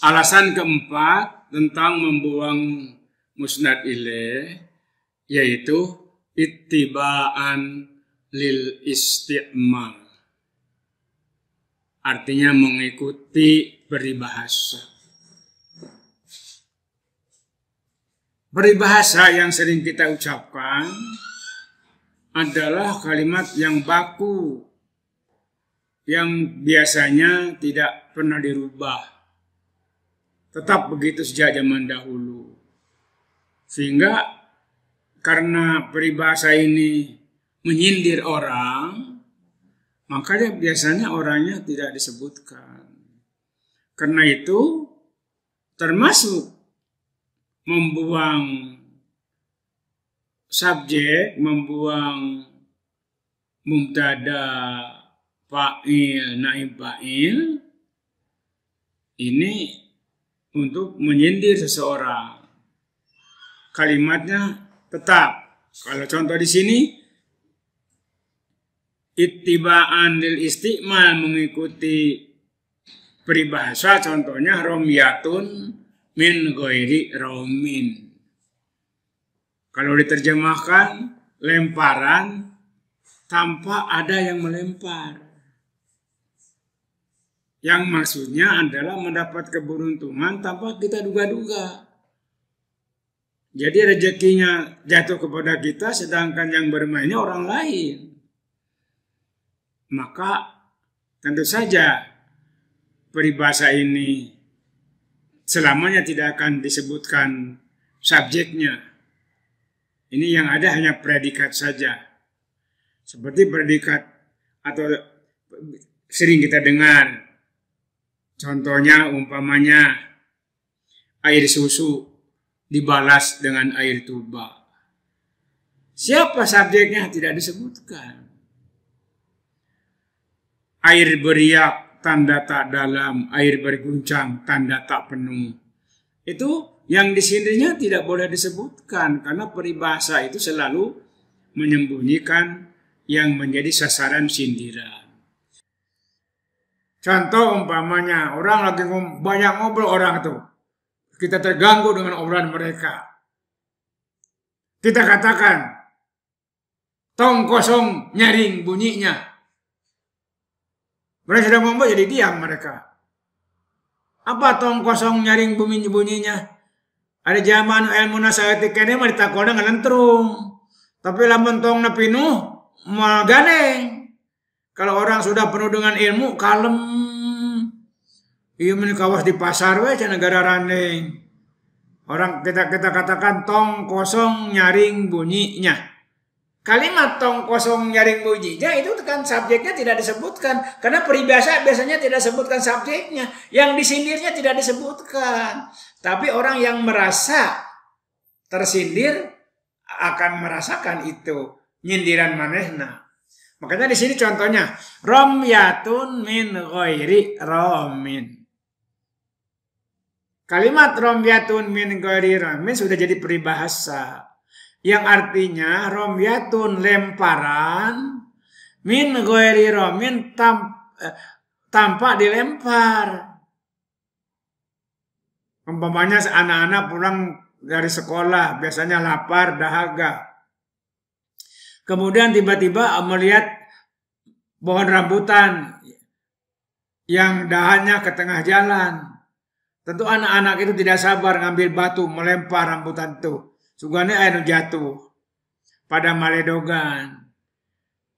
Alasan keempat tentang membuang musnad ilaih yaitu ittiba'an lil isti'mal. Artinya mengikuti peribahasa. Peribahasa yang sering kita ucapkan adalah kalimat yang baku, yang biasanya tidak pernah dirubah. Tetap begitu sejak zaman dahulu. Sehingga karena peribahasa ini menyindir orang, makanya biasanya orangnya tidak disebutkan. Karena itu termasuk membuang subjek, membuang mubtada, fa'il, naib fa'il, ini untuk menyindir seseorang. Kalimatnya tetap. Kalau contoh di sini, ittiba'an lil isti'mal, mengikuti peribahasa, contohnya romyatun min ghairi romin. Kalau diterjemahkan, lemparan tanpa ada yang melempar. Yang maksudnya adalah mendapat keberuntungan tanpa kita duga-duga. Jadi rezekinya jatuh kepada kita, sedangkan yang bermainnya orang lain. Maka tentu saja peribahasa ini selamanya tidak akan disebutkan subjeknya. Ini yang ada hanya predikat saja. Seperti predikat atau sering kita dengar. Contohnya umpamanya air susu dibalas dengan air tuba. Siapa subjeknya tidak disebutkan. Air beriak tanda tak dalam, air berguncang tanda tak penuh. Itu yang disindirnya tidak boleh disebutkan karena peribahasa itu selalu menyembunyikan yang menjadi sasaran sindiran. Contoh umpamanya, orang lagi banyak ngobrol orang itu. Kita terganggu dengan obrolan mereka. Kita katakan, tong kosong nyaring bunyinya. Mereka sudah ngomong jadi diam mereka. Apa tong kosong nyaring bunyinya? Ada zaman ilmu nasihat ini mah ditakoda ngelentrung. Tapi lamun tong nepinuh mal ganeng. Kalau orang sudah penuh dengan ilmu, kalem. Iya menikawas di pasar we negara raneng. Orang kita katakan tong kosong nyaring bunyinya. Kalimat tong kosong nyaring bunyinya itu kan subjeknya tidak disebutkan. Karena peribahasa biasanya tidak disebutkan subjeknya. Yang disindirnya tidak disebutkan. Tapi orang yang merasa tersindir akan merasakan itu. Nyindiran manehna. Makanya di sini contohnya romyatun min ghairi romin. Kalimat romyatun min ghairi romin sudah jadi peribahasa yang artinya romyatun lemparan min ghairi romin tanpa dilempar. Umpamanya anak-anak pulang dari sekolah biasanya lapar, dahaga. Kemudian tiba-tiba melihat pohon rambutan yang dahannya ke tengah jalan. Tentu anak-anak itu tidak sabar ngambil batu melempar rambutan itu. Sugane air jatuh pada maledogan.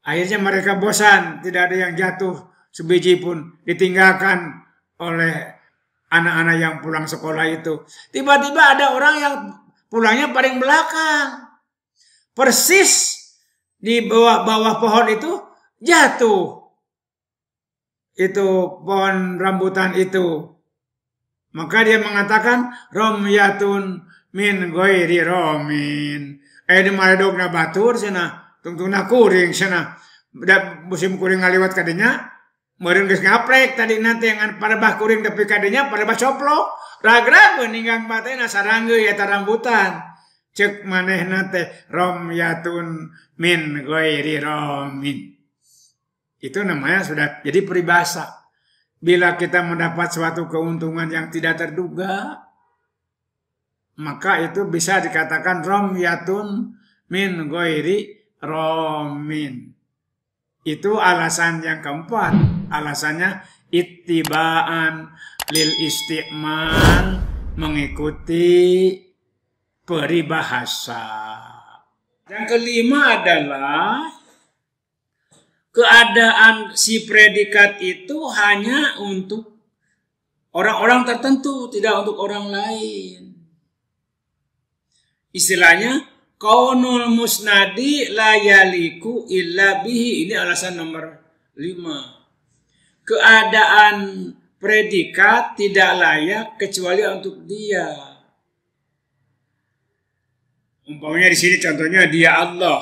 Akhirnya mereka bosan, tidak ada yang jatuh sebiji pun, ditinggalkan oleh anak-anak yang pulang sekolah itu. Tiba-tiba ada orang yang pulangnya paling belakang. Persis di bawah pohon itu jatuh. Itu pohon rambutan itu. Maka dia mengatakan romyatun min ghairi romin. Di maledogna batur cenah, tungtungna kuring cenah. Musim kuring ngaliwat kadinya, meureun geus ngaprek tadi nanti yang parebah kuring tepi kadinya parebah coplok. Ragrag ninggang batena saranggeui eta rambutan. Cek manehna teh romyatun min ghairi romin. Itu namanya sudah jadi peribahasa. Bila kita mendapat suatu keuntungan yang tidak terduga, maka itu bisa dikatakan romyatun min ghairi romin. Itu alasan yang keempat. Alasannya ittibaan lil isti'mal, mengikuti peribahasa. Yang kelima adalah keadaan si predikat itu hanya untuk orang-orang tertentu, tidak untuk orang lain. Istilahnya kaunul musnadi la yaliku illa bihi. Ini alasan nomor 5. Keadaan predikat tidak layak kecuali untuk dia. Umpamanya di sini contohnya dia Allah.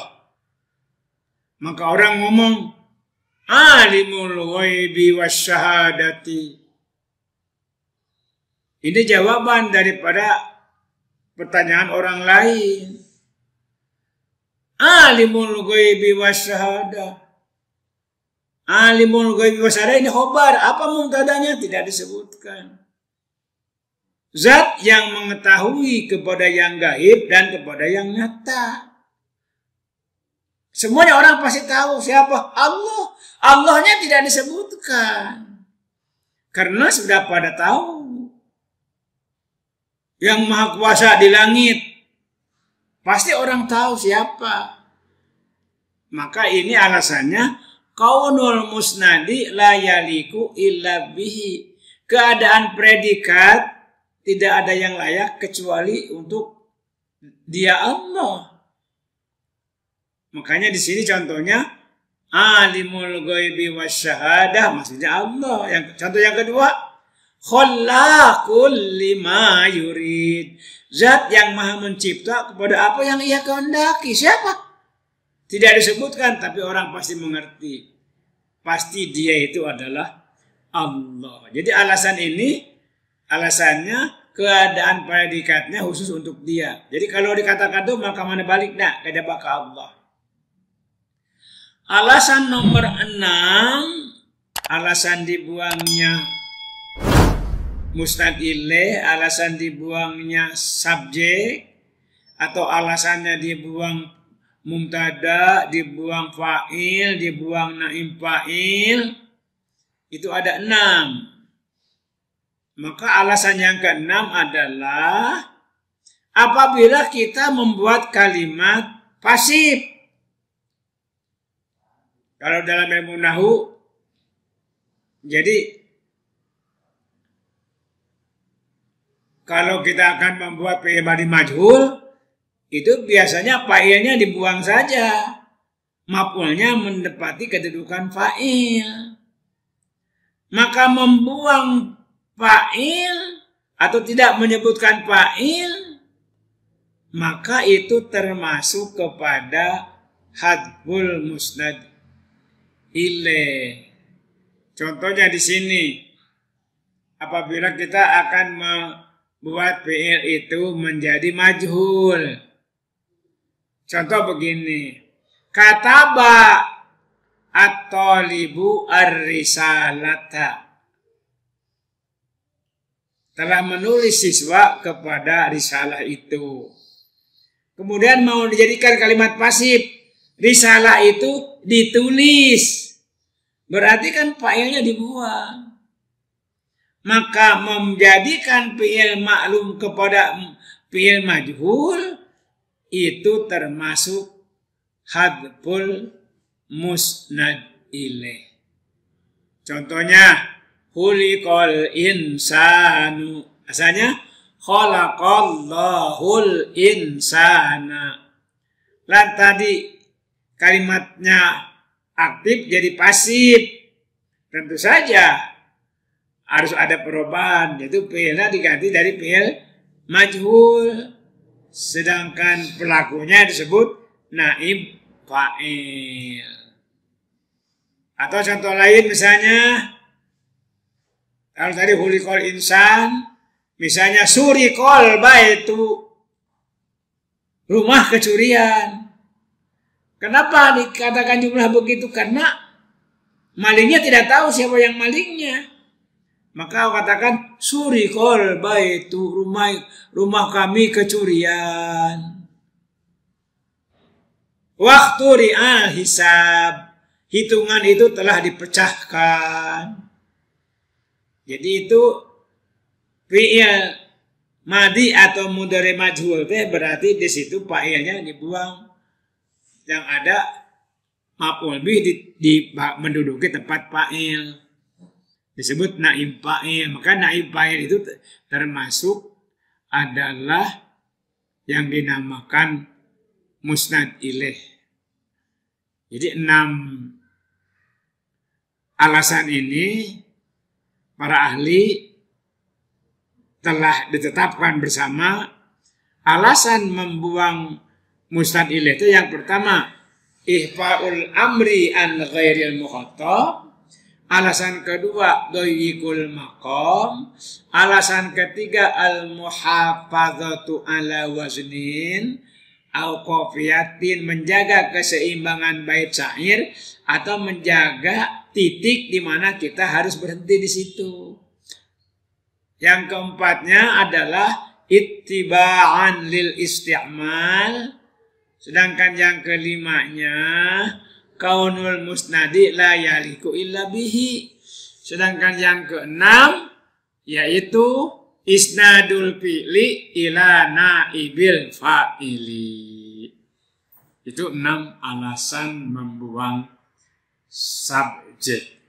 Maka orang ngomong alimul ghaibi wasyahadati. Ini jawaban daripada pertanyaan orang lain. Alimul ghaibi wasyahadah. Alimul ghaibi wasyahadah ini khobar. Apa mubtadanya? Tidak disebutkan. Zat yang mengetahui kepada yang gaib dan kepada yang nyata. Semuanya orang pasti tahu siapa? Allah. Allahnya tidak disebutkan. Karena sudah pada tahu. Yang maha kuasa di langit. Pasti orang tahu siapa. Maka ini alasannya kaunul musnadi la yaliku illa bihi. Keadaan predikat tidak ada yang layak kecuali untuk dia Allah. Makanya di sini contohnya alimul ghaibi wasyahadah, maksudnya Allah. Contoh yang kedua, khallaqul lima yurid. Zat yang maha mencipta kepada apa yang ia kehendaki. Siapa? Tidak disebutkan, tapi orang pasti mengerti. Pasti dia itu adalah Allah. Jadi alasannya keadaan predikatnya khusus untuk dia. Jadi kalau dikatakan itu maka mana balik dah kejabak ke Allah. Alasan nomor 6, alasan dibuangnya musnad ilaih, alasan dibuangnya subjek, atau alasannya dibuang mubtada, dibuang fa'il, dibuang naim fa'il, itu ada 6. Maka alasan yang ke-6 adalah apabila kita membuat kalimat pasif. Kalau dalam ilmu nahwu, jadi kalau kita akan membuat fi'il madhi majhul, itu biasanya fa'ilnya dibuang saja. Maf'ulnya menepati kedudukan fa'il. Maka membuang fa'il atau tidak menyebutkan fa'il, maka itu termasuk kepada hadful musnad ilaih. Contohnya di sini, apabila kita akan membuat fi'il itu menjadi majhul. Contoh begini, kataba at-talibu ar-risalata. Telah menulis siswa kepada risalah itu. Kemudian mau dijadikan kalimat pasif. Risalah itu ditulis. Berarti kan fa'ilnya dibuang. Maka menjadikan fi'il maklum kepada fi'il majhul itu termasuk hadful musnad ilaih. Contohnya khuliqal insanu. Asalnya khalaqallahul insana. Lah tadi kalimatnya aktif jadi pasif. Tentu saja harus ada perubahan, yaitu fi'ilnya diganti dari fi'il majhul. Sedangkan pelakunya disebut naib fa'il. Atau contoh lain misalnya, kalau tadi hulikol insan, misalnya surikol baitu, rumah kecurian. Kenapa dikatakan jumlah begitu? Karena malingnya tidak tahu siapa yang malingnya. Maka katakan surikol baitu, rumah kami kecurian. Waktu ri'al hisab, hitungan itu telah dipecahkan. Jadi itu fi'il madi atau mudhari majhul teh berarti di situ fa'ilnya dibuang. Yang ada maf'ul bih menduduki tempat fa'il. Disebut naib fa'il. Maka naib fa'il itu termasuk adalah yang dinamakan musnad ilaih. Jadi 6 alasan ini para ahli telah ditetapkan bersama. Alasan membuang musnad ilaih itu yang pertama, ihfa'ul amri an ghairil mukhatab. Alasan kedua, doyikul maqam. Alasan ketiga, al-muhafadzatu ala waznin au qafiyatin, menjaga keseimbangan bait syair atau menjaga titik di mana kita harus berhenti di situ. Yang keempatnya adalah ittiba'an lil isti'mal. Sedangkan yang kelimanya kaunul musnadi la yaliku illa bihi. Sedangkan yang keenam yaitu isnadul fi'li ila naibil fa'ili. Itu 6 alasan membuang subjek.